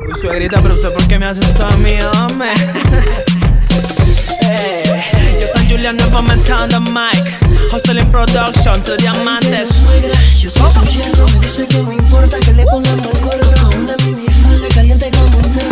Uy, suegrita, pero usted ¿por qué me hace esto a mí, hombre? Yo soy Julian nuevamente on the mic, Hustling Production, 3 diamantes. Yo soy su yerno, me dice que no importa que le pongamos el gorro con una minifalda caliente como un termo.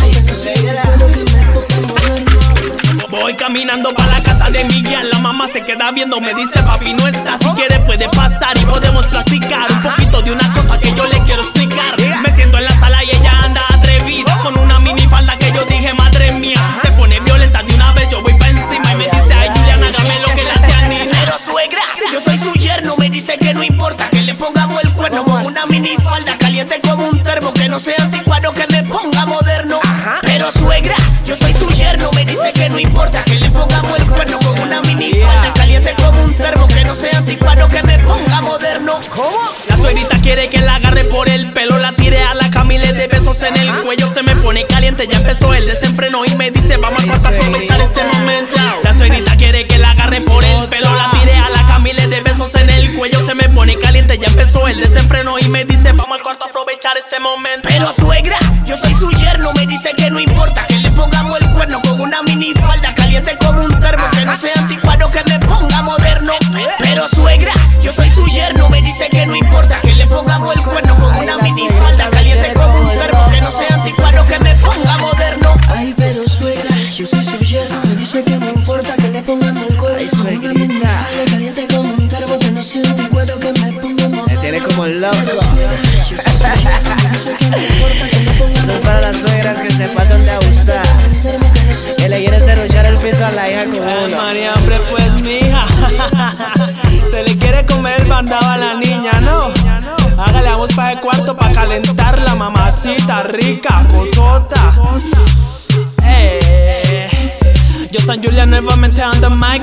Voy caminando para la casa de Miguel, la mamá se queda viendo, me dice papi no está, si quiere puede pasar y podemos practicar un poquito de una cosa que yo le quiero explicar. Me siento en la sala y ella anda atrevida con una minifalda que yo dije madre mía, si se pone violenta de una vez yo voy pa' encima y me dice ay Julian hágame lo que le hace a Nina. Pero suegra, yo soy su yerno, me dice que no importa que le pongamos el cuerno con una minifalda caliente como un termo, que no sea anticuado, que me ponga moderno. Pero suegra, yo soy su yerno, me dice que no importa que le pongamos el cuerno con una minifalda caliente como un termo, que no sea anticuado, que me ponga moderno. ¿Cómo? La suegrita quiere que la agarre por el pelo, la tire a la cama y le dé besos en el cuello. Se me pone caliente, ya empezó el desenfreno y me dice vamos a aprovechar este momento. La suegrita quiere que la agarre por el pelo, la tire a la cama y le dé besos en el cuello. Se me pone caliente, ya empezó el desenfreno y me dice vamos al cuarto a aprovechar este momento. Pero suegra, yo soy su yerno, me dice que no importa que le pongamos el cuerno con una minifalda caliente como un termo, que no sea anticuado, que me ponga moderno. Pero suegra, yo soy su yerno, me dice que no importa que le pongamos el cuerno con una minifalda caliente como un termo, que no sea anticuado, que me ponga moderno. Ay, pero suegra, yo soy su yerno, me dice que no importa que le pongamos el cuerno con una minifalda caliente como un termo, que no sea anticuado, que me ponga moderno. Me tiene como loco. Eso es para las suegras que se pasan de abusar, que le quieres derrochar el piso a la hija con uno. María, hombre, pues mija, se le quiere comer el bandado a la niña, ¿no? Hágale, vamos para el cuarto para calentar la mamacita rica, cosota. Yo soy Julian nuevamente on the mic.